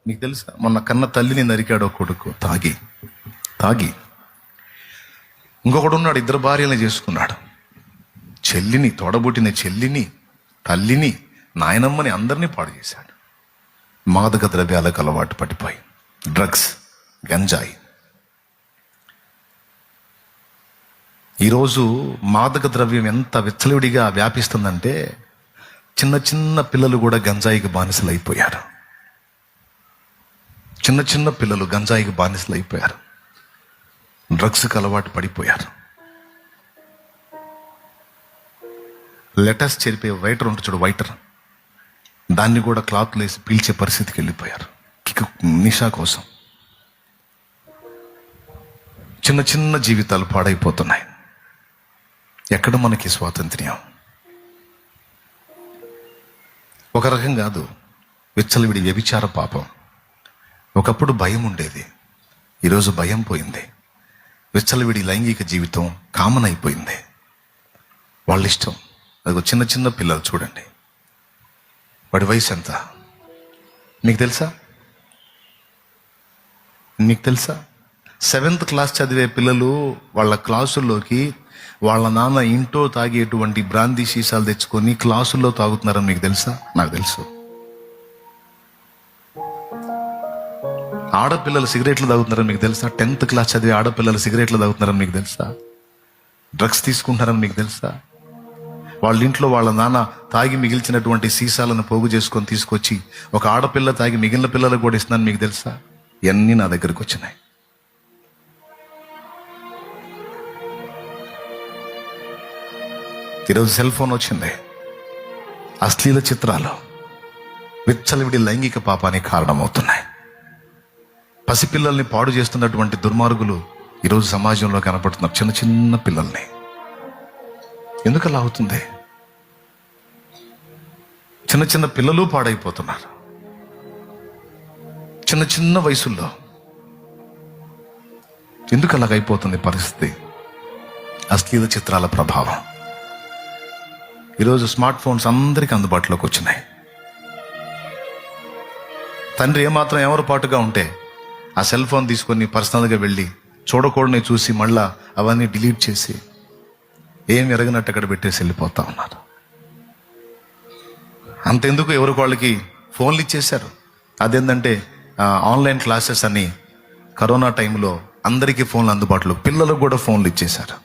మీకు తెలుసా, మొన్న కన్న తల్లిని నరికాడు ఒక కొడుకు తాగి తాగి. ఇంకొకడు ఉన్నాడు, 2 భార్యలను చేసుకున్నాడు. చెల్లిని, తోడబుట్టిన చెల్లిని, తల్లిని, నాయనమ్మని అందరినీ పాడు చేశాడు. మాదక ద్రవ్యాలకు అలవాటు పడిపోయి, డ్రగ్స్, గంజాయి. ఈరోజు మాదక ద్రవ్యం ఎంత విచ్చలవిడిగా వ్యాపిస్తుందంటే చిన్న చిన్న పిల్లలు కూడా గంజాయికి బానిసలు అయిపోయారు. చిన్న చిన్న పిల్లలు గంజాయికి బానిసలు అయిపోయారు, డ్రగ్స్కి అలవాటు పడిపోయారు. లెటర్స్ చెరిపే వైటర్ ఉంటుంది చూడు, వైటర్, దాన్ని కూడా క్లాత్లు వేసి పీల్చే పరిస్థితికి వెళ్ళిపోయారు నిషా కోసం. చిన్న చిన్న జీవితాలు పాడైపోతున్నాయి. ఎక్కడ మనకి స్వాతంత్ర్యం? ఒక రకం కాదు, విచ్చలవిడి వ్యభిచార పాపం. ఒకప్పుడు భయం ఉండేది, ఈరోజు భయం పోయింది. విచ్చలవిడి లైంగిక జీవితం కామన్ అయిపోయింది. వాళ్ళ ఇష్టం. అది చిన్న చిన్న పిల్లలు చూడండి, వాడి వయసు ఎంత మీకు తెలుసా? మీకు తెలుసా? 7th క్లాస్ చదివే పిల్లలు వాళ్ళ క్లాసుల్లోకి వాళ్ళ నాన్న ఇంట్లో తాగేటువంటి బ్రాందీ సీసాలు తెచ్చుకొని క్లాసుల్లో తాగుతున్నారని మీకు తెలుసా? నాకు తెలుసు. ఆడపిల్లలు సిగరెట్లు తాగుతున్నారని మీకు తెలుసా? 10th క్లాస్ చదివే ఆడపిల్లలు సిగరెట్లు తాగుతున్నారని మీకు తెలుసా? డ్రగ్స్ తీసుకుంటారని మీకు తెలుసా? వాళ్ళ ఇంట్లో వాళ్ళ నాన్న తాగి మిగిల్చినటువంటి సీసాలను పోగు చేసుకొని తీసుకొచ్చి ఒక ఆడపిల్ల తాగి మిగిలిన పిల్లలకు కూడా ఇస్తున్నాను మీకు తెలుసా? ఇవన్నీ నా దగ్గరకు వచ్చినాయి. ఈరోజు సెల్ ఫోన్ వచ్చింది, అశ్లీల చిత్రాలు విచ్చలవిడి లైంగిక పాపానికి కారణమవుతున్నాయి. పసిపిల్లల్ని పాడు చేస్తున్నటువంటి దుర్మార్గులు ఈరోజు సమాజంలో కనపడుతున్నారు, చిన్న చిన్న పిల్లల్ని. ఎందుకు అలా అవుతుంది? చిన్న చిన్న పిల్లలు పాడైపోతున్నారు చిన్న చిన్న వయసుల్లో. ఎందుకు అలాగైపోతుంది పరిస్థితి? అశ్లీల చిత్రాల ప్రభావం. ఈరోజు స్మార్ట్ ఫోన్స్ అందరికీ అందుబాటులోకి వచ్చినాయి. తండ్రి ఏమాత్రం ఎవరు పాటుగా ఉంటే ఆ సెల్ ఫోన్ తీసుకొని పర్సనల్గా వెళ్ళి చూడకూడని చూసి మళ్ళా అవన్నీ డిలీట్ చేసి ఏం ఎరగనట్టు అక్కడ పెట్టేసి వెళ్ళిపోతా ఉన్నారు. అంతెందుకు, ఎవరికి వాళ్ళకి ఫోన్లు ఇచ్చేశారు. అదేంటంటే ఆన్లైన్ క్లాసెస్ అని కరోనా టైంలో అందరికీ ఫోన్లు అందుబాటులో, పిల్లలకు కూడా ఫోన్లు ఇచ్చేశారు.